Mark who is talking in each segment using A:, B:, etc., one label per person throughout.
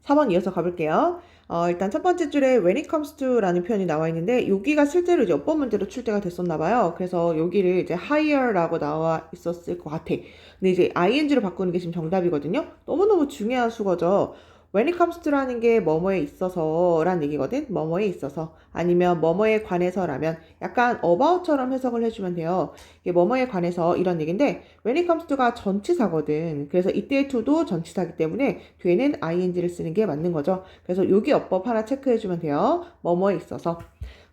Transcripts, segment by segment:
A: 4번 이어서 가볼게요. 일단 첫 번째 줄에 when it comes to 라는 표현이 나와 있는데 여기가 실제로 이제 어법 문제로 출제가 됐었나 봐요. 그래서 여기를 이제 higher라고 나와 있었을 것 같아. 근데 이제 ing로 바꾸는 게 지금 정답이거든요. 너무너무 중요한 수거죠. when it comes to라는 게 뭐뭐에 있어서 라는 얘기거든. 뭐뭐에 있어서 아니면 뭐뭐에 관해서라면 약간 about처럼 해석을 해주면 돼요. 이게 뭐뭐에 관해서 이런 얘기인데 when it comes to가 전치사거든. 그래서 이때의 to도 전치사기 때문에 뒤에는 ing를 쓰는 게 맞는 거죠. 그래서 여기 어법 하나 체크해주면 돼요. 뭐뭐에 있어서.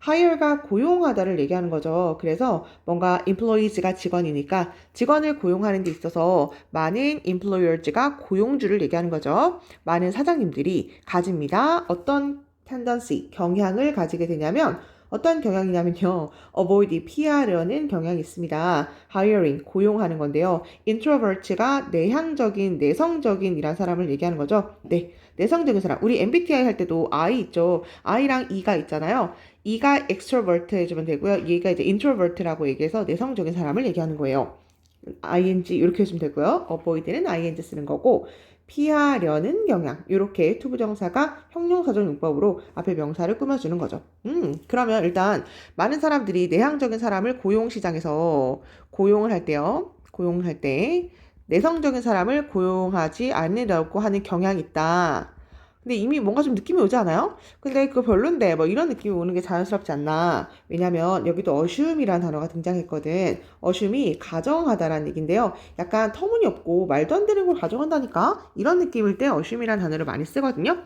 A: hire가 고용하다를 얘기하는 거죠. 그래서 뭔가 employees가 직원이니까 직원을 고용하는 데 있어서 많은 employers가 고용주를 얘기하는 거죠. 많은 사장님들이 가집니다. 어떤 tendency, 경향을 가지게 되냐면 어떤 경향이냐면요. avoid, 피하려는 경향이 있습니다. hiring, 고용하는 건데요. introvert가 내향적인, 내성적인 이란 사람을 얘기하는 거죠. 네, 내성적인 사람. 우리 MBTI 할 때도 I 있죠. I랑 E가 있잖아요. E가 extrovert 해주면 되고요. 얘가 이제 introvert라고 얘기해서 내성적인 사람을 얘기하는 거예요. ing 이렇게 해주면 되고요. avoid는 ing 쓰는 거고 피하려는 경향 이렇게 투부정사가 형용사적 용법으로 앞에 명사를 꾸며주는 거죠. 그러면 일단 많은 사람들이 내향적인 사람을 고용시장에서 고용을 할 때요. 고용을 할 때 내성적인 사람을 고용하지 않으려고 하는 경향이 있다. 근데 이미 뭔가 좀 느낌이 오지 않아요? 근데 그거 별론데 뭐 이런 느낌이 오는 게 자연스럽지 않나. 왜냐면 여기도 assume이라는 단어가 등장했거든. assume이 가정하다라는 얘기인데요. 약간 터무니없고 말도 안 되는 걸 가정한다니까? 이런 느낌일 때 assume이라는 단어를 많이 쓰거든요.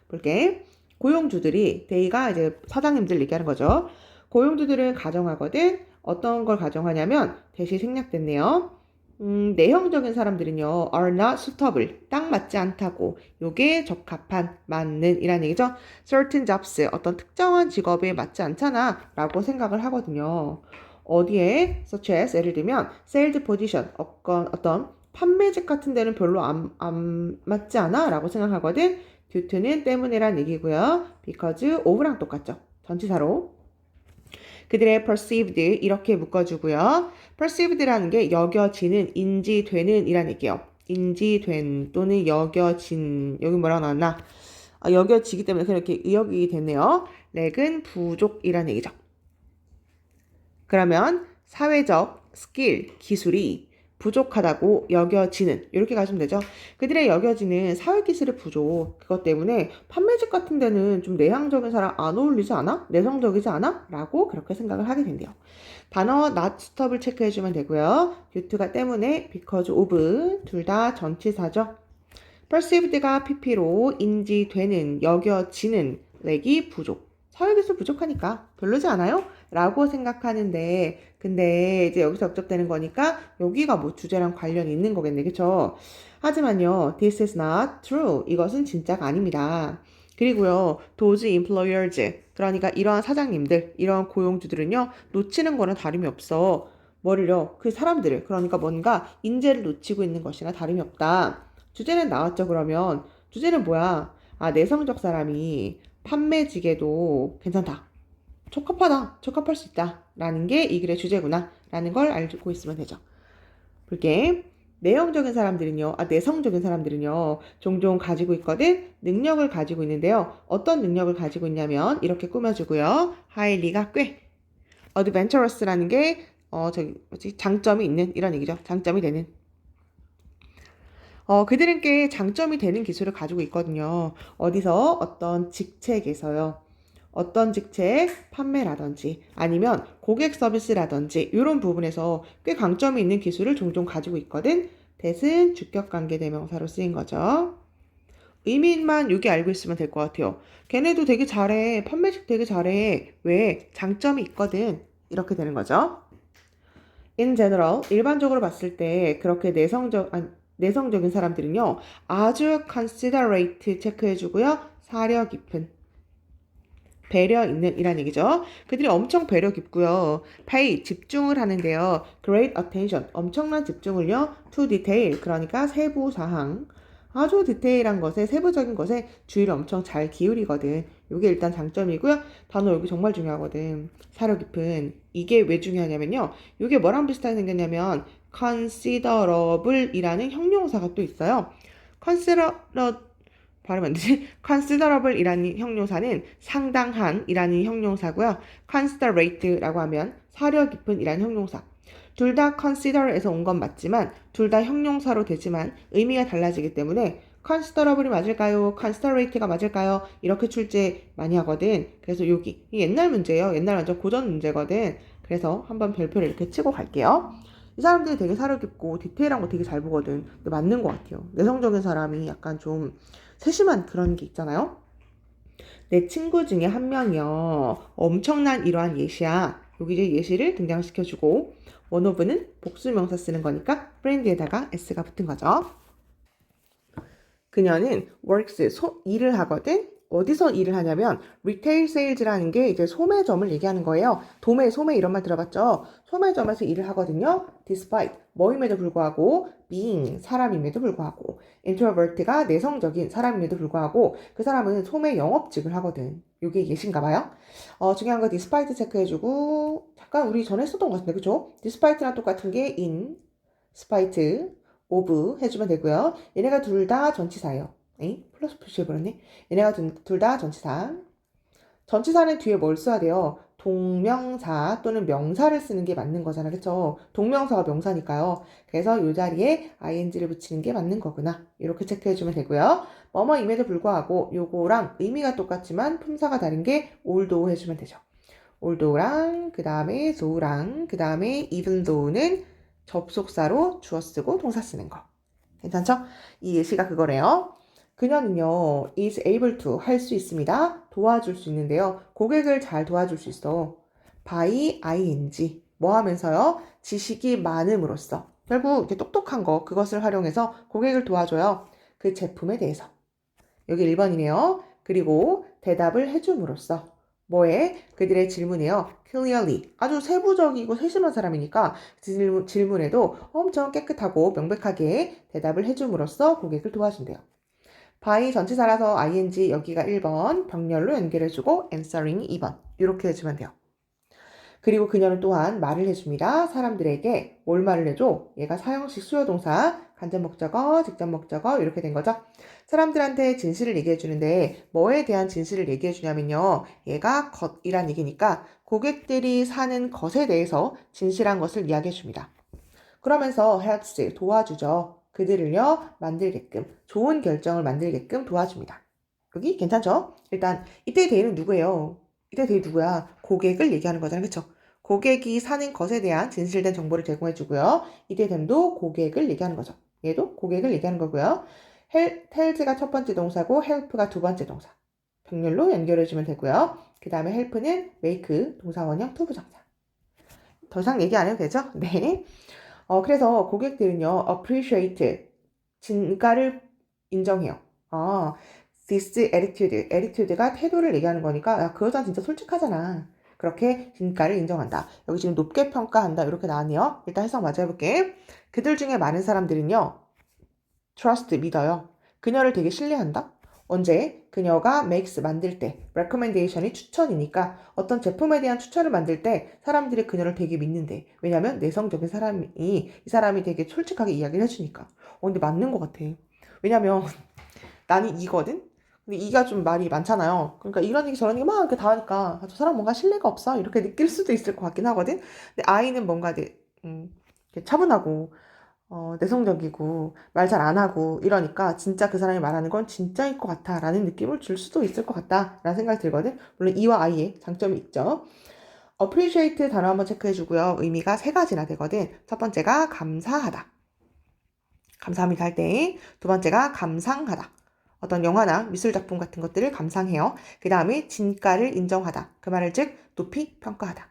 A: 볼게. 고용주들이 they가 이제 사장님들 얘기하는 거죠. 고용주들은 가정하거든. 어떤 걸 가정하냐면 대시 생략됐네요. 내형적인 사람들은요, are not suitable, 딱 맞지 않다고, 요게 적합한, 맞는 이란 얘기죠. certain jobs, 어떤 특정한 직업에 맞지 않잖아, 라고 생각을 하거든요. 어디에, such as, 예를 들면, sales position, 어떤 판매직 같은 데는 별로 안 맞지 않아? 라고 생각하거든. due to는 때문에란 얘기고요. because of랑 똑같죠. 전치사로. 그들의 perceived 이렇게 묶어주고요. perceived라는 게 여겨지는, 인지되는 이란 얘기예요. 인지된 또는 여겨진 여기 뭐라고 나왔나? 여겨지기 때문에 그렇게 의역이 됐네요. 렉은 부족이란 얘기죠. 그러면 사회적 스킬, 기술이 부족하다고 여겨지는 이렇게 가시면 되죠. 그들의 여겨지는 사회기술의 부족 그것 때문에 판매직 같은 데는 좀 내향적인 사람 안 어울리지 않아? 내성적이지 않아? 라고 그렇게 생각을 하게 된대요. 단어 not stop을 체크해주면 되고요. due to가 때문에 because of 둘 다 전치사죠. perceived가 pp로 인지되는 여겨지는 렉이 부족. 사회기술 부족하니까 별로지 않아요? 라고 생각하는데 근데 이제 여기서 역접되는 거니까 여기가 뭐 주제랑 관련이 있는 거겠네. 그쵸? 하지만요. This is not true. 이것은 진짜가 아닙니다. 그리고요. those employers 그러니까 이러한 사장님들, 이러한 고용주들은요. 놓치는 거는 다름이 없어. 뭐를요? 그 사람들을 그러니까 뭔가 인재를 놓치고 있는 것이나 다름이 없다. 주제는 나왔죠, 그러면. 주제는 뭐야? 내성적 사람이 판매직에도 괜찮다. 적합할 수 있다. 라는 게 이 글의 주제구나. 라는 걸 알고 있으면 되죠. 볼게. 내성적인 사람들은요, 종종 가지고 있거든? 능력을 가지고 있는데요. 어떤 능력을 가지고 있냐면, 이렇게 꾸며주고요. highly가 꽤. adventurous라는 게, 장점이 있는, 이런 얘기죠. 장점이 되는. 그들은 꽤 장점이 되는 기술을 가지고 있거든요. 어디서? 어떤 직책에서요. 어떤 직책, 판매라든지 아니면 고객 서비스라든지 이런 부분에서 꽤 강점이 있는 기술을 종종 가지고 있거든. 대신 주격관계 대명사로 쓰인 거죠. 의미만 여기 알고 있으면 될 것 같아요. 걔네도 되게 잘해. 판매직 되게 잘해. 왜? 장점이 있거든. 이렇게 되는 거죠. In general, 일반적으로 봤을 때 그렇게 내성적인 사람들은요. 아주 considerate 체크해주고요. 사려 깊은, 배려 있는 이란 얘기죠. 그들이 엄청 배려 깊고요. pay, 집중을 하는데요. great attention, 엄청난 집중을요. to detail, 그러니까 세부사항. 아주 디테일한 것에, 세부적인 것에 주의를 엄청 잘 기울이거든. 이게 일단 장점이고요. 단어 여기 정말 중요하거든. 사려 깊은. 이게 왜 중요하냐면요. 이게 뭐랑 비슷하게 생겼냐면 considerable 이라는 형용사가 또 있어요. consider 발음 안 되지? considerable 이라는 형용사는 상당한 이라는 형용사고요. considerate라고 하면 사려 깊은 이라는 형용사. 둘 다 consider에서 온 건 맞지만 둘 다 형용사로 되지만 의미가 달라지기 때문에 considerable이 맞을까요? considerate가 맞을까요? 이렇게 출제 많이 하거든. 그래서 여기 옛날 문제예요. 옛날 완전 고전 문제거든. 그래서 한번 별표를 이렇게 치고 갈게요. 이 사람들이 되게 사려 깊고 디테일한 거 되게 잘 보거든. 근데 맞는 것 같아요. 내성적인 사람이 약간 좀 세심한 그런 게 있잖아요. 내 친구 중에 한 명이요. 엄청난 이러한 예시야. 여기 이제 예시를 등장시켜주고 원오브는 복수명사 쓰는 거니까 프렌드에다가 s가 붙은 거죠. 그녀는 works, 일을 하거든. 어디서 일을 하냐면 retail sales라는 게 이제 소매점을 얘기하는 거예요. 소매 이런 말 들어봤죠? 소매점에서 일을 하거든요. despite, 뭐임에도 불구하고 being, 사람임에도 불구하고 introvert가 내성적인 사람임에도 불구하고 그 사람은 소매 영업직을 하거든. 이게 예신가 봐요. 중요한 거 despite 체크해주고 잠깐 우리 전에 했었던 것 같은데 그쵸? despite랑 똑같은 게 in, spite, of 해주면 되고요. 얘네가 둘 다 전치사예요. 에이? 플러스 표시해버렸네. 얘네가 둘 다 전치사. 전치사는 뒤에 뭘 써야 돼요? 동명사 또는 명사를 쓰는 게 맞는 거잖아. 그쵸? 동명사가 명사니까요. 그래서 이 자리에 ing를 붙이는 게 맞는 거구나. 이렇게 체크해주면 되고요. 뭐뭐임에도 불구하고 요거랑 의미가 똑같지만 품사가 다른 게 although 해주면 되죠. although랑 그 다음에 though랑 그 다음에 even though는 접속사로 주어 쓰고 동사 쓰는 거. 괜찮죠? 이 예시가 그거래요. 그녀는요, is able to 할 수 있습니다. 도와줄 수 있는데요. 고객을 잘 도와줄 수 있어. by ing. 뭐 하면서요? 지식이 많음으로써. 결국 이렇게 똑똑한 거, 그것을 활용해서 고객을 도와줘요. 그 제품에 대해서. 여기 1번이네요. 그리고 대답을 해줌으로써. 뭐에? 그들의 질문에요. clearly. 아주 세부적이고 세심한 사람이니까 질문에도 엄청 깨끗하고 명백하게 대답을 해줌으로써 고객을 도와준대요. by 전치사라서 ing 여기가 1번, 병렬로 연결해주고 answering이 2번. 이렇게 해주면 돼요. 그리고 그녀는 또한 말을 해줍니다. 사람들에게 뭘 말을 해줘? 얘가 사형식 수요동사, 간접 목적어, 직접 목적어 이렇게 된 거죠. 사람들한테 진실을 얘기해 주는데 뭐에 대한 진실을 얘기해 주냐면요. 얘가 것이란 얘기니까 고객들이 사는 것에 대해서 진실한 것을 이야기해 줍니다. 그러면서 helps 도와주죠. 그들을요 만들게끔 좋은 결정을 만들게끔 도와줍니다. 여기 괜찮죠? 일단 이때 대의는 누구예요? 이때 대의 누구야? 고객을 얘기하는 거잖아요. 그쵸? 고객이 사는 것에 대한 진실된 정보를 제공해 주고요. 이때 됨도 고객을 얘기하는 거죠. 얘도 고객을 얘기하는 거고요. tells가 첫 번째 동사고 help가 두 번째 동사. 병렬로 연결해주면 되고요. 그 다음에 help는 make 동사원형 투부정사. 더 이상 얘기 안 해도 되죠? 네. 그래서 고객들은요, appreciate, 진가를 인정해요. this attitude가 태도를 얘기하는 거니까, 야, 그 여자는 진짜 솔직하잖아. 그렇게 진가를 인정한다. 여기 지금 높게 평가한다. 이렇게 나왔네요. 일단 해석 마저 해볼게. 그들 중에 많은 사람들은요, trust, 믿어요. 그녀를 되게 신뢰한다. 언제? 그녀가 makes 만들 때 recommendation이 추천이니까 어떤 제품에 대한 추천을 만들 때 사람들이 그녀를 되게 믿는데 왜냐면 내성적인 사람이 이 사람이 되게 솔직하게 이야기를 해주니까 근데 맞는 것 같아. 왜냐면 나는 이거든? 근데 이가 좀 말이 많잖아요. 그러니까 이런 얘기 저런 얘기 막 이렇게 다 하니까 저 사람 뭔가 신뢰가 없어 이렇게 느낄 수도 있을 것 같긴 하거든. 근데 아이는 뭔가 차분하고 내성적이고 말 잘 안 하고 이러니까 진짜 그 사람이 말하는 건 진짜일 것 같아 라는 느낌을 줄 수도 있을 것 같다 라는 생각이 들거든. 물론 이와 아이의 장점이 있죠. appreciate 단어 한번 체크해 주고요. 의미가 세 가지나 되거든. 첫 번째가 감사하다. 감사합니다 할 때. 두 번째가 감상하다. 어떤 영화나 미술작품 같은 것들을 감상해요. 그 다음에 진가를 인정하다. 그 말을 즉 높이 평가하다.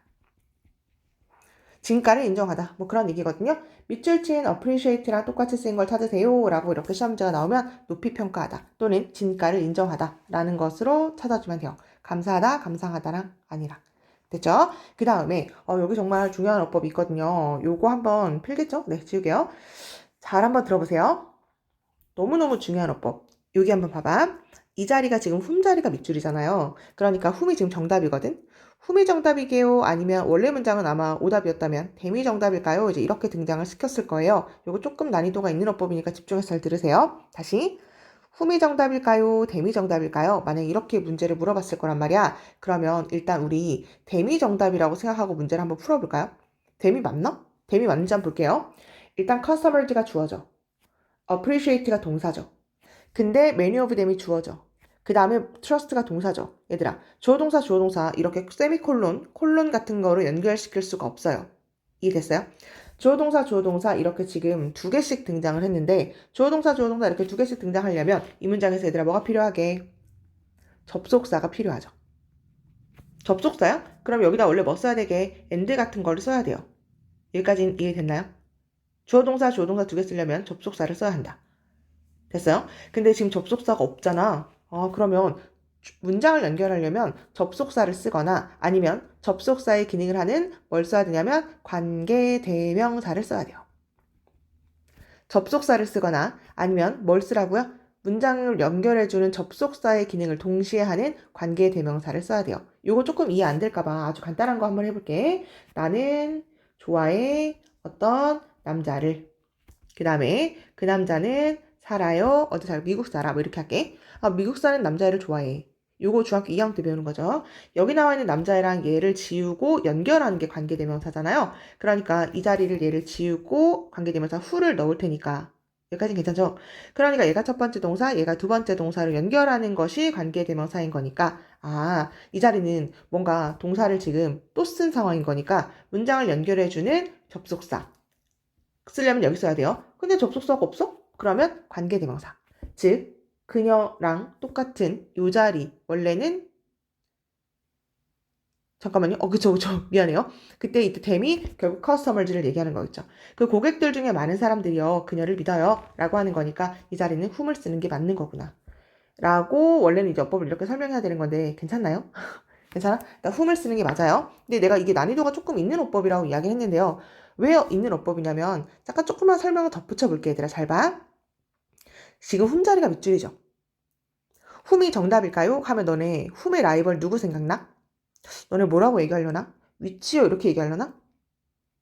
A: 진가를 인정하다. 뭐 그런 얘기거든요. 밑줄 친 appreciate랑 똑같이 쓰인 걸 찾으세요. 라고 이렇게 시험 문제가 나오면 높이 평가하다 또는 진가를 인정하다 라는 것으로 찾아주면 돼요. 감사하다, 감상하다랑 아니라. 됐죠? 그 다음에 여기 정말 중요한 어법이 있거든요. 요거 한번 필겠죠? 네, 지우개요. 잘 한번 들어보세요. 너무너무 중요한 어법. 여기 한번 봐봐. 이 자리가 지금 훔 자리가 밑줄이잖아요. 그러니까 훔이 지금 정답이거든. 훔이 정답이게요? 아니면 원래 문장은 아마 오답이었다면 댐이 정답일까요? 이제 이렇게 등장을 시켰을 거예요. 이거 조금 난이도가 있는 어법이니까 집중해서 잘 들으세요. 다시. 흠이 정답일까요? 댐이 정답일까요? 만약에 이렇게 문제를 물어봤을 거란 말이야. 그러면 일단 우리 댐이 정답이라고 생각하고 문제를 한번 풀어볼까요? 댐이 맞나? 댐이 맞는지 한번 볼게요. 일단 customers가 주어져. appreciate가 동사죠. 근데 many of them이 주어져. 그 다음에 trust가 동사죠. 얘들아, 주어동사 이렇게 세미콜론, 콜론 같은 거로 연결시킬 수가 없어요. 이해됐어요? 주어동사 이렇게 지금 두 개씩 등장을 했는데 주어동사 이렇게 두 개씩 등장하려면 이 문장에서 얘들아 뭐가 필요하게? 접속사가 필요하죠. 접속사요? 그럼 여기다 원래 뭐 써야 되게? and 같은 거를 써야 돼요. 여기까지는 이해됐나요? 주어동사 두 개 쓰려면 접속사를 써야 한다. 됐어요? 근데 지금 접속사가 없잖아. 그러면 문장을 연결하려면 접속사를 쓰거나 아니면 접속사의 기능을 하는 뭘 써야 되냐면 관계 대명사를 써야 돼요. 접속사를 쓰거나 아니면 뭘 쓰라고요? 문장을 연결해주는 접속사의 기능을 동시에 하는 관계 대명사를 써야 돼요. 이거 조금 이해 안 될까봐 아주 간단한 거 한번 해볼게. 나는 좋아해 어떤 남자를. 그 다음에 그 남자는 살아요. 어디 살아? 미국 살아. 뭐 이렇게 할게. 미국 사는 남자애를 좋아해. 요거 중학교 2학년 때 배우는 거죠. 여기 나와 있는 남자애랑 얘를 지우고 연결하는 게 관계대명사잖아요. 그러니까 이 자리를 얘를 지우고 관계대명사 who를 넣을 테니까. 여기까지는 괜찮죠? 그러니까 얘가 첫 번째 동사, 얘가 두 번째 동사를 연결하는 것이 관계대명사인 거니까 이 자리는 뭔가 동사를 지금 또 쓴 상황인 거니까 문장을 연결해주는 접속사. 쓰려면 여기 써야 돼요. 근데 접속사가 없어? 그러면 관계대명사. 즉 그녀랑 똑같은 요 자리 원래는 잠깐만요. 그쵸. 미안해요. 그때 이때 댐이 결국 커스터머즈를 얘기하는 거겠죠. 그 고객들 중에 많은 사람들이요. 그녀를 믿어요. 라고 하는 거니까 이 자리는 whom을 쓰는 게 맞는 거구나. 라고 원래는 이제 어법을 이렇게 설명해야 되는 건데 괜찮나요? 괜찮아? 일단 whom을 쓰는 게 맞아요. 근데 내가 이게 난이도가 조금 있는 어법이라고 이야기했는데요. 왜 있는 어법이냐면 잠깐 조금만 설명을 덧붙여 볼게 얘들아. 잘 봐. 지금 whom 자리가 밑줄이죠. whom이 정답일까요? 하면 너네 whom의 라이벌 누구 생각나? 너네 뭐라고 얘기하려나? 위치요 이렇게 얘기하려나?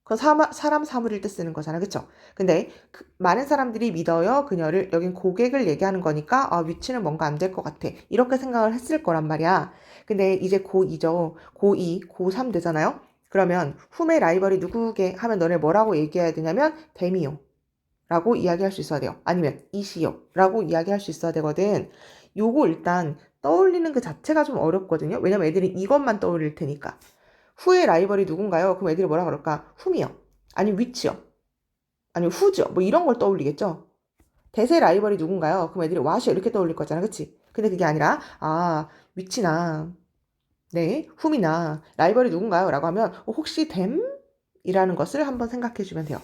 A: 그건 사람 사물일 때 쓰는 거잖아. 그쵸? 근데 많은 사람들이 믿어요. 그녀를. 여긴 고객을 얘기하는 거니까 위치는 뭔가 안 될 것 같아. 이렇게 생각을 했을 거란 말이야. 근데 이제 고2죠. 고2, 고3 되잖아요. 그러면 whom의 라이벌이 누구게 하면 너네 뭐라고 얘기해야 되냐면 댐이요. 라고 이야기할 수 있어야 돼요. 아니면 이시요. 라고 이야기할 수 있어야 되거든. 요거 일단 떠올리는 그 자체가 좀 어렵거든요. 왜냐면 애들이 이것만 떠올릴 테니까. 후의 라이벌이 누군가요? 그럼 애들이 뭐라 그럴까? 훔이요. 아니 위치요. 아니 후죠. 뭐 이런 걸 떠올리겠죠. 대세 라이벌이 누군가요? 그럼 애들이 왓이요. 이렇게 떠올릴 거잖아. 그치? 근데 그게 아니라 위치나 네 훔이나 라이벌이 누군가요? 라고 하면 혹시 댐? 이라는 것을 한번 생각해 주면 돼요.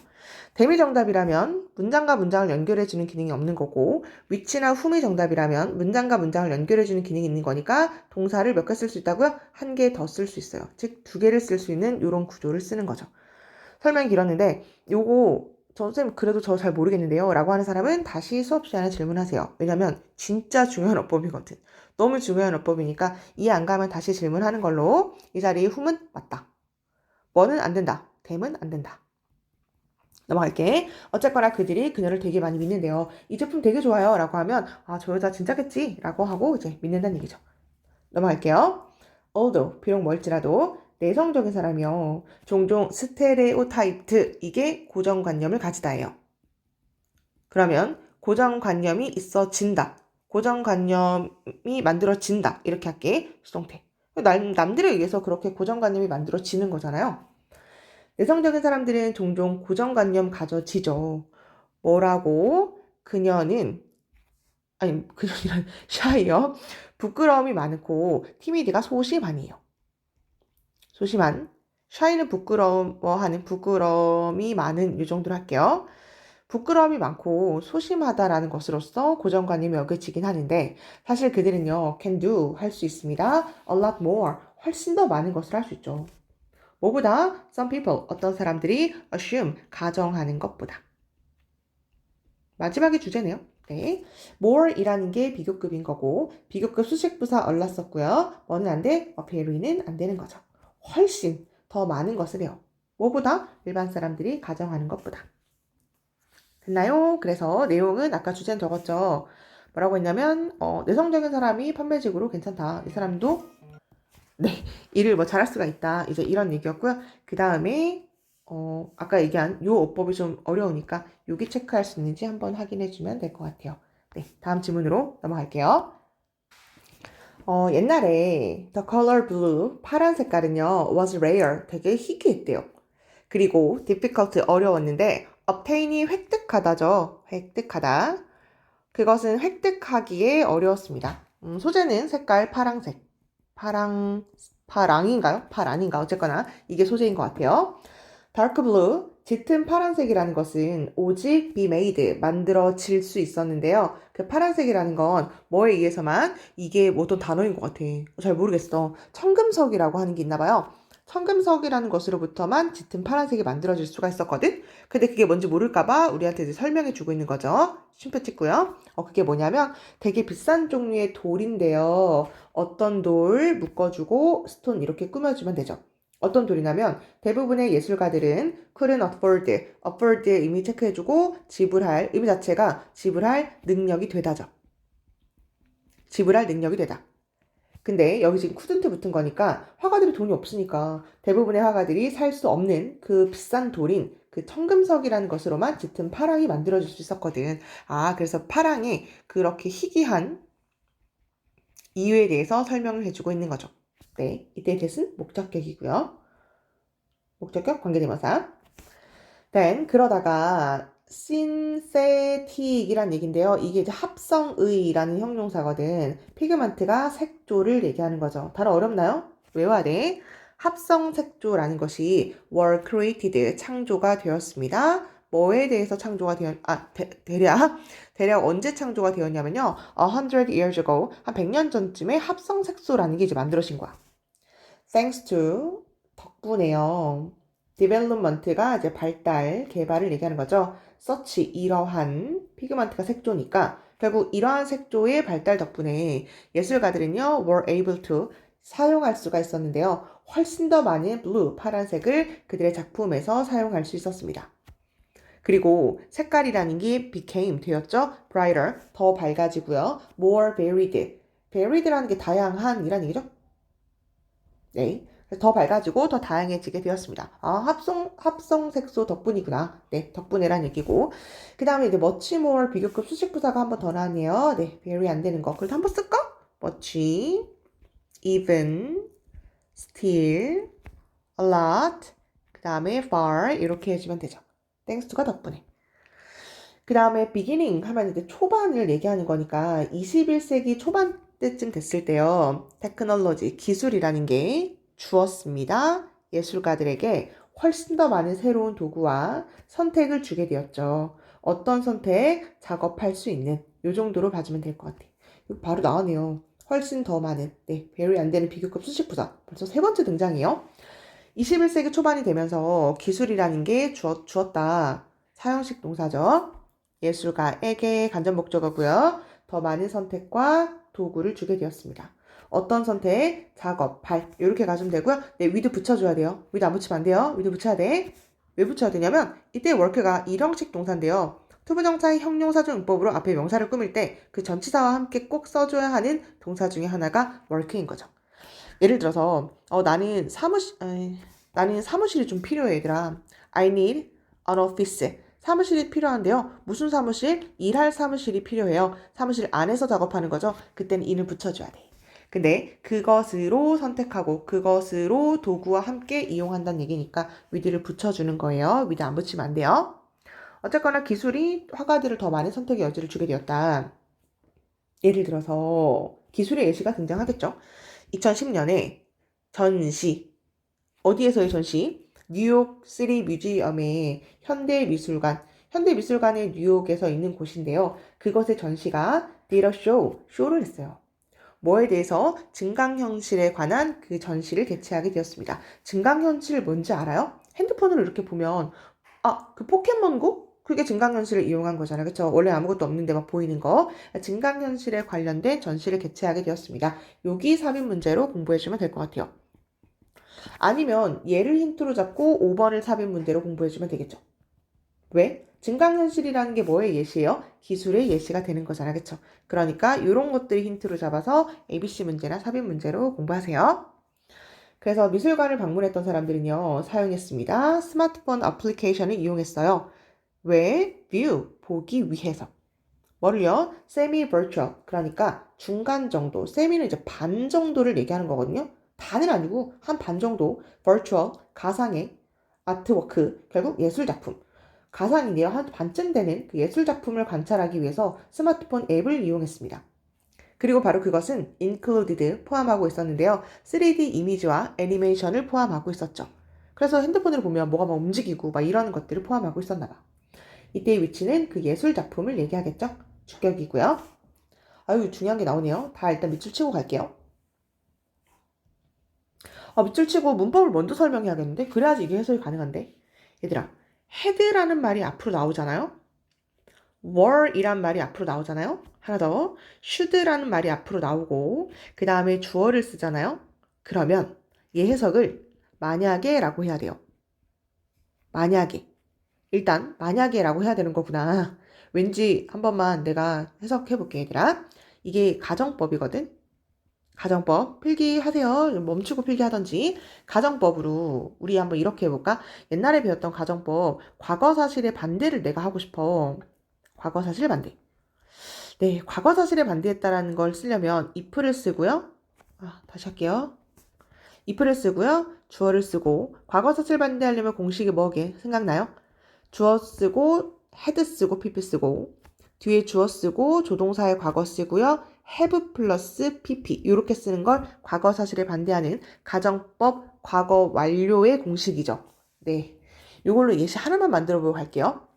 A: 댐이 정답이라면 문장과 문장을 연결해주는 기능이 없는 거고 위치나 whom이 정답이라면 문장과 문장을 연결해주는 기능이 있는 거니까 동사를 몇 개 쓸 수 있다고요? 한 개 더 쓸 수 있어요. 즉 두 개를 쓸 수 있는 이런 구조를 쓰는 거죠. 설명이 길었는데 요거 선생님 그래도 저 잘 모르겠는데요 라고 하는 사람은 다시 수업 시간에 질문하세요. 왜냐면 진짜 중요한 어법이거든. 너무 중요한 어법이니까 이해 안 가면 다시 질문하는 걸로. 이 자리에 whom은 맞다. 뭐는 안 된다. 댐은 안 된다. 넘어갈게. 어쨌거나 그들이 그녀를 되게 많이 믿는데요. 이 제품 되게 좋아요. 라고 하면 저 여자 진짜겠지? 라고 하고 이제 믿는다는 얘기죠. 넘어갈게요. although, 비록 멀지라도 내성적인 사람이요. 종종 스테레오타입트, 이게 고정관념을 가지다예요. 그러면 고정관념이 있어진다. 고정관념이 만들어진다. 이렇게 할게. 수동태. 남들에 의해서 그렇게 고정관념이 만들어지는 거잖아요. 내성적인 사람들은 종종 고정관념 가져지죠. 뭐라고? 그녀는 샤이요. 부끄러움이 많고 티미디가 소심한이에요. 소심한. 샤이는 부끄러워하는 부끄러움이 많은 이 정도로 할게요. 부끄러움이 많고 소심하다라는 것으로서 고정관념이 여겨지긴 하는데 사실 그들은요 can do 할 수 있습니다. a lot more 훨씬 더 많은 것을 할 수 있죠. 뭐보다 some people 어떤 사람들이 assume 가정하는 것보다. 마지막이 주제네요. 네. more이라는 게 비교급인 거고 비교급 수식부사 얼라 썼고요. 뭐는 안 돼? appear는 안 되는 거죠. 훨씬 더 많은 것을 해요. 뭐보다? 일반 사람들이 가정하는 것보다. 됐나요? 그래서 내용은 아까 주제는 적었죠. 뭐라고 했냐면 내성적인 사람이 판매직으로 괜찮다. 이 사람도 네, 일을 뭐 잘할 수가 있다. 이제 이런 얘기였고요. 그 다음에 아까 얘기한 요 어법이 좀 어려우니까 여기 체크할 수 있는지 한번 확인해 주면 될 것 같아요. 네, 다음 질문으로 넘어갈게요. 옛날에 the color blue, 파란 색깔은요, was rare, 되게 희귀했대요. 그리고 difficult, 어려웠는데 obtain이 획득하다죠. 획득하다. 그것은 획득하기에 어려웠습니다. 소재는 색깔 파랑색. 파랑인가요? 파란인가? 어쨌거나 이게 소재인 것 같아요. dark blue, 짙은 파란색이라는 것은 오직 be made, 만들어질 수 있었는데요. 그 파란색이라는 건 뭐에 의해서만 이게 뭐 어떤 단어인 것 같아. 잘 모르겠어. 청금석이라고 하는 게 있나 봐요. 청금석이라는 것으로부터만 짙은 파란색이 만들어질 수가 있었거든. 근데 그게 뭔지 모를까봐 우리한테 이제 설명해 주고 있는 거죠. 쉼표 찍고요. 그게 뭐냐면 되게 비싼 종류의 돌인데요. 어떤 돌 묶어주고 스톤 이렇게 꾸며주면 되죠. 어떤 돌이냐면 대부분의 예술가들은 couldn't afford의 의미 체크해주고 지불할 의미 자체가 지불할 능력이 되다죠. 지불할 능력이 되다. 근데 여기 지금 couldn't 붙은 거니까 화가들이 돈이 없으니까 대부분의 화가들이 살 수 없는 그 비싼 돌인 그 청금석이라는 것으로만 짙은 파랑이 만들어질 수 있었거든. 그래서 파랑이 그렇게 희귀한 이유에 대해서 설명을 해주고 있는 거죠. 네, 이때 대신 목적격이고요. 목적격 관계대명사. then 그러다가 synthetic이란 얘기인데요. 이게 이제 합성의라는 형용사거든. 피그먼트가 색조를 얘기하는 거죠. 단어 어렵나요? 외워야 돼. 합성 색조라는 것이 were created, 창조가 되었습니다. 뭐에 대해서 창조가 대략 언제 창조가 되었냐면요. 100 years ago, 한 100년 전쯤에 합성 색소라는 게 이제 만들어진 거야. thanks to, 덕분에요. development가 이제 발달, 개발을 얘기하는 거죠. such, 이러한, 피그먼트가 색조니까 결국 이러한 색조의 발달 덕분에 예술가들은요, were able to, 사용할 수가 있었는데요. 훨씬 더 많은 blue, 파란색을 그들의 작품에서 사용할 수 있었습니다. 그리고 색깔이라는 게 became, 되었죠. brighter, 더 밝아지고요. more varied, varied라는 게 다양한 이란 얘기죠. 네. 더 밝아지고 더 다양해지게 되었습니다. 합성 색소 덕분이구나. 네, 덕분에란 얘기고. 그 다음에 이제 much more 비교급 수식부사가 한 번 더 나왔네요. 네, very 안 되는 거. 그래서 한 번 쓸까? much, even, still, a lot, 그 다음에 far 이렇게 해주면 되죠. thanks to가 덕분에. 그 다음에 beginning 하면 이제 초반을 얘기하는 거니까 21세기 초반 때쯤 됐을 때요. 테크놀로지, 기술이라는 게 주었습니다. 예술가들에게 훨씬 더 많은 새로운 도구와 선택을 주게 되었죠. 어떤 선택? 작업할 수 있는 요 정도로 봐주면 될 것 같아요. 이거 바로 나오네요. 훨씬 더 많은, 네, very 안 되는 비교급 수식부사. 벌써 세 번째 등장이에요. 21세기 초반이 되면서 기술이라는 게 주었다. 사형식 동사죠. 예술가에게 간접 목적어고요. 더 많은 선택과 도구를 주게 되었습니다. 어떤 선택, 작업, 발 이렇게 가주면 되고요. 네, with 붙여줘야 돼요. with 안 붙이면 안 돼요. with 붙여야 돼. 왜 붙여야 되냐면 이때 work가 일형식 동사인데요. 투부정사의 형용사적 문법으로 앞에 명사를 꾸밀 때 그 전치사와 함께 꼭 써줘야 하는 동사 중에 하나가 work인 거죠. 예를 들어서 나는 사무실이 좀 필요해 얘들아. I need an office. 사무실이 필요한데요. 무슨 사무실? 일할 사무실이 필요해요. 사무실 안에서 작업하는 거죠. 그때는 in을 붙여줘야 돼. 근데 그것으로 선택하고 그것으로 도구와 함께 이용한다는 얘기니까 with를 붙여주는 거예요. with 안 붙이면 안 돼요. 어쨌거나 기술이 화가들을 더 많은 선택의 여지를 주게 되었다. 예를 들어서 기술의 예시가 등장하겠죠. 2010년에 전시, 어디에서의 전시? 뉴욕 시리 뮤지엄의 현대미술관의 뉴욕에서 있는 곳인데요. 그것의 전시가 did a show, 쇼를 했어요. 뭐에 대해서? 증강현실에 관한 그 전시를 개최하게 되었습니다. 증강현실 뭔지 알아요? 핸드폰으로 이렇게 보면 그 포켓몬고? 그게 증강현실을 이용한 거잖아요. 그쵸? 원래 아무것도 없는데 막 보이는 거. 증강현실에 관련된 전시를 개최하게 되었습니다. 여기 삽입 문제로 공부해주면 될 것 같아요. 아니면 얘를 힌트로 잡고 5번을 삽입 문제로 공부해주면 되겠죠. 왜? 증강현실이라는 게 뭐의 예시예요? 기술의 예시가 되는 거잖아. 그쵸? 그러니까 이런 것들이 힌트로 잡아서 ABC 문제나 삽입 문제로 공부하세요. 그래서 미술관을 방문했던 사람들은요, 사용했습니다. 스마트폰 어플리케이션을 이용했어요. 왜? view, 보기 위해서. 뭐를요? semi-virtual, 그러니까 중간 정도. semi는 이제 반 정도를 얘기하는 거거든요. 다는 아니고 한 반 정도. virtual, 가상의 아트워크, 결국 예술작품. 가상인데요. 한 반쯤 되는 그 예술작품을 관찰하기 위해서 스마트폰 앱을 이용했습니다. 그리고 바로 그것은 included, 포함하고 있었는데요. 3D 이미지와 애니메이션을 포함하고 있었죠. 그래서 핸드폰으로 보면 뭐가 막 움직이고 막 이런 것들을 포함하고 있었나 봐. 이때의 위치는 그 예술 작품을 얘기하겠죠. 주격이고요. 아유, 중요한 게 나오네요. 다 일단 밑줄 치고 갈게요. 밑줄 치고 문법을 먼저 설명해야겠는데? 그래야지 이게 해석이 가능한데? 얘들아, head라는 말이 앞으로 나오잖아요? were이란 말이 앞으로 나오잖아요? 하나 더, should라는 말이 앞으로 나오고, 그 다음에 주어를 쓰잖아요? 그러면 얘 해석을 만약에 라고 해야 돼요. 만약에. 일단 만약에 라고 해야 되는 거구나. 왠지 한 번만 내가 해석해 볼게, 얘들아. 이게 가정법이거든. 가정법 필기하세요. 멈추고 필기하던지. 가정법으로 우리 한번 이렇게 해볼까? 옛날에 배웠던 가정법, 과거사실의 반대를 내가 하고 싶어. 과거사실 반대. 네, 과거사실에 반대했다라는 걸 쓰려면 if를 쓰고요. 다시 할게요. if를 쓰고요. 주어를 쓰고, 과거사실 반대하려면 공식이 뭐게 생각나요? 주어 쓰고 had 쓰고 pp 쓰고, 뒤에 주어 쓰고 조동사의 과거 쓰고요. have 플러스 pp 이렇게 쓰는 걸 과거 사실에 반대하는 가정법 과거 완료의 공식이죠. 네, 이걸로 예시 하나만 만들어 보고 갈게요.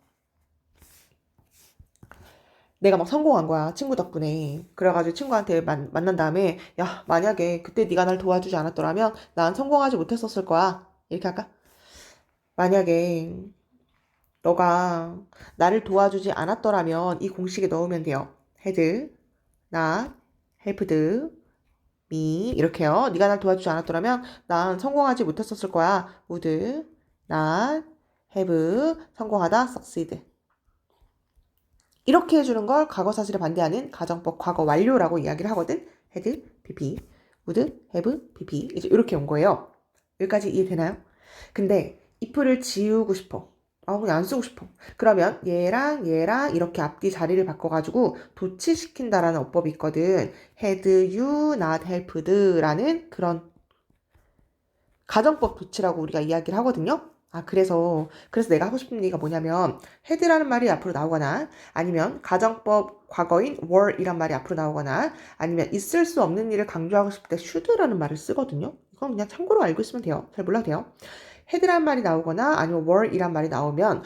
A: 내가 막 성공한 거야, 친구 덕분에. 그래가지고 친구한테 만난 다음에, 야, 만약에 그때 네가 날 도와주지 않았더라면 난 성공하지 못했었을 거야. 이렇게 할까? 만약에 너가 나를 도와주지 않았더라면 이 공식에 넣으면 돼요. had not helped me 이렇게요. 네가 날 도와주지 않았더라면 난 성공하지 못했었을 거야. would not have 성공하다 succeed. 이렇게 해주는 걸 과거 사실에 반대하는 가정법 과거 완료라고 이야기를 하거든. had, pp, would, have, pp 이제 이렇게 온 거예요. 여기까지 이해되나요? 근데 if를 지우고 싶어. 그냥 안 쓰고 싶어. 그러면 얘랑 이렇게 앞뒤 자리를 바꿔가지고 도치시킨다라는 어법이 있거든. had you not helped라는 그런 가정법 도치라고 우리가 이야기를 하거든요. 그래서 내가 하고 싶은 얘기가 뭐냐면 had라는 말이 앞으로 나오거나 아니면 가정법 과거인 were이란 말이 앞으로 나오거나 아니면 있을 수 없는 일을 강조하고 싶을 때 should라는 말을 쓰거든요. 이건 그냥 참고로 알고 있으면 돼요. 잘 몰라도 돼요. had란 말이 나오거나 아니면 were이란 말이 나오면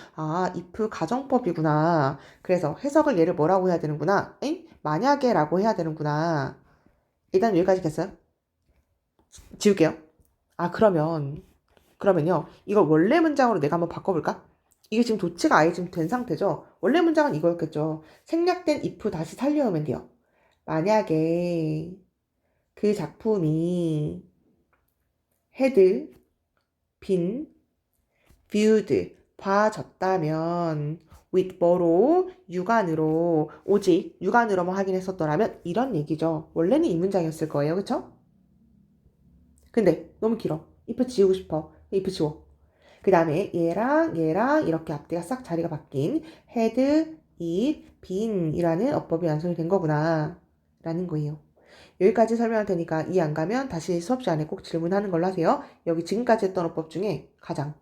A: if 가정법이구나. 그래서 해석을 얘를 뭐라고 해야 되는구나. 만약에 라고 해야 되는구나. 일단 여기까지 됐어요? 지울게요. 그러면요. 이걸 원래 문장으로 내가 한번 바꿔볼까? 이게 지금 도치가 아예 지금 된 상태죠? 원래 문장은 이거였겠죠. 생략된 if 다시 살려오면 돼요. 만약에 그 작품이 had been viewed, 봐졌다면 with 뭐로? 유관으로, 오직 유관으로만 확인했었더라면 이런 얘기죠. 원래는 이 문장이었을 거예요. 그쵸? 근데 너무 길어. if 지우고 싶어. if 지워. 그 다음에 얘랑 이렇게 앞뒤가 싹 자리가 바뀐 had, it, been 이라는 어법이 완성이 된 거구나 라는 거예요. 여기까지 설명할 테니까 이해 안 가면 다시 수업 시간에 꼭 질문하는 걸로 하세요. 여기 지금까지 했던 어법 중에 가장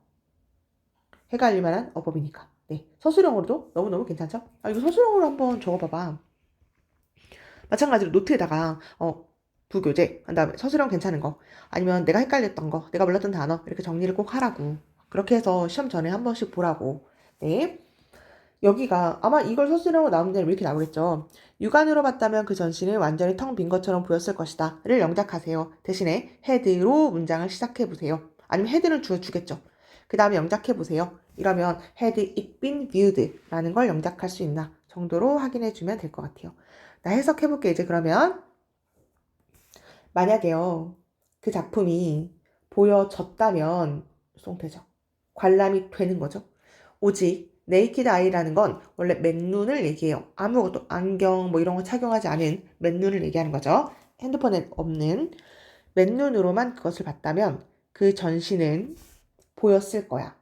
A: 헷갈릴 만한 어법이니까. 네, 서술형으로도 너무너무 괜찮죠? 이거 서술형으로 한번 적어봐봐. 마찬가지로 노트에다가 부교재 한 다음에 서술형 괜찮은 거 아니면 내가 헷갈렸던 거 내가 몰랐던 단어 이렇게 정리를 꼭 하라고. 그렇게 해서 시험 전에 한 번씩 보라고. 네, 여기가 아마 이걸 서술형으로 나오면 이렇게 나오겠죠. 육안으로 봤다면 그 전신은 완전히 텅 빈 것처럼 보였을 것이다 를 영작하세요. 대신에 had로 문장을 시작해보세요. 아니면 had는 주겠죠. 그 다음에 영작해보세요. 이러면 had it been viewed 라는 걸 영작할 수 있나 정도로 확인해주면 될 것 같아요. 나 해석해볼게. 이제 그러면 만약에요 그 작품이 보여졌다면 송태죠. 관람이 되는 거죠. 오직 네이키드 아이라는 건 원래 맨눈을 얘기해요. 아무것도 안경 뭐 이런 거 착용하지 않은 맨눈을 얘기하는 거죠. 핸드폰에 없는 맨눈으로만 그것을 봤다면 그 전신은 보였을 거야.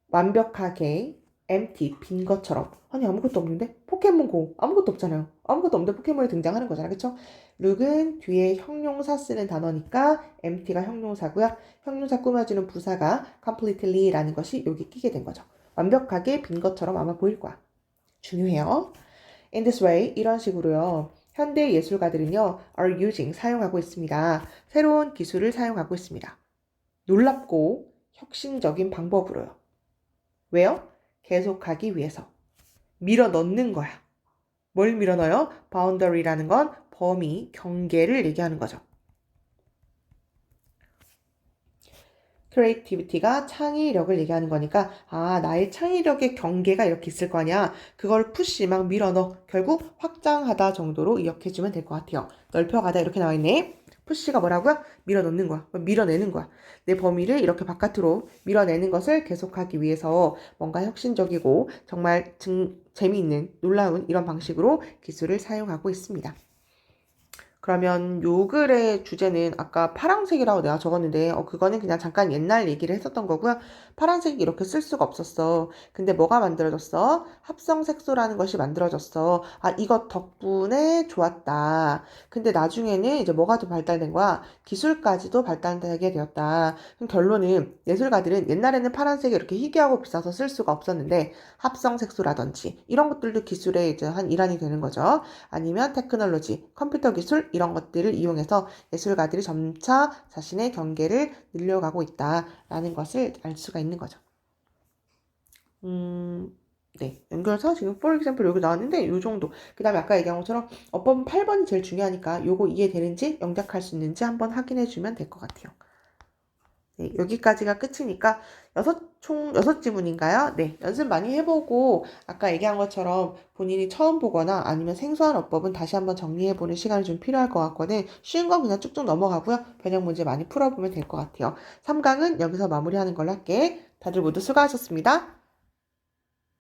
A: 완벽하게 empty, 빈 것처럼. 아니 아무것도 없는데? 포켓몬고 아무것도 없잖아요. 아무것도 없는데 포켓몬이 등장하는 거잖아. 그쵸? 룩은 뒤에 형용사 쓰는 단어니까 empty가 형용사고요. 형용사 꾸며주는 부사가 completely라는 것이 여기 끼게 된 거죠. 완벽하게 빈 것처럼 아마 보일 거야. 중요해요. In this way, 이런 식으로요. 현대 예술가들은요, are using, 사용하고 있습니다. 새로운 기술을 사용하고 있습니다. 놀랍고 혁신적인 방법으로요. 왜요? 계속하기 위해서. 밀어 넣는 거야. 뭘 밀어 넣어요? boundary라는 건 범위, 경계를 얘기하는 거죠. creativity가 창의력을 얘기하는 거니까 나의 창의력의 경계가 이렇게 있을 거 아니야. 그걸 푸시 막 밀어넣어. 결국 확장하다 정도로 기억해주면 될 것 같아요. 넓혀가다 이렇게 나와 있네. 푸시가 뭐라고요? 밀어넣는 거야. 밀어내는 거야. 내 범위를 이렇게 바깥으로 밀어내는 것을 계속하기 위해서 뭔가 혁신적이고 정말 재미있는 놀라운 이런 방식으로 기술을 사용하고 있습니다. 그러면 요 글의 주제는 아까 파란색이라고 내가 적었는데 그거는 그냥 잠깐 옛날 얘기를 했었던 거고요. 파란색이 이렇게 쓸 수가 없었어. 근데 뭐가 만들어졌어? 합성색소라는 것이 만들어졌어. 이것 덕분에 좋았다. 근데 나중에는 이제 뭐가 더 발달된 거야? 기술까지도 발달되게 되었다. 그럼 결론은 예술가들은 옛날에는 파란색이 이렇게 희귀하고 비싸서 쓸 수가 없었는데 합성색소라든지 이런 것들도 기술의 이제 한 일환이 되는 거죠. 아니면 테크놀로지, 컴퓨터 기술 이런 것들을 이용해서 예술가들이 점차 자신의 경계를 늘려가고 있다라는 것을 알 수가 있는 거죠. 네. 연결해서 지금 for example 여기 나왔는데 이 정도. 그 다음에 아까 얘기한 것처럼 어법 8번이 제일 중요하니까 요거 이해되는지 영작할 수 있는지 한번 확인해 주면 될 것 같아요. 네, 여기까지가 끝이니까 총 6지문인가요? 네, 연습 많이 해보고 아까 얘기한 것처럼 본인이 처음 보거나 아니면 생소한 어법은 다시 한번 정리해보는 시간이 좀 필요할 것 같거든. 쉬운 건 그냥 쭉쭉 넘어가고요. 변형 문제 많이 풀어보면 될 것 같아요. 3강은 여기서 마무리하는 걸로 할게. 다들 모두 수고하셨습니다.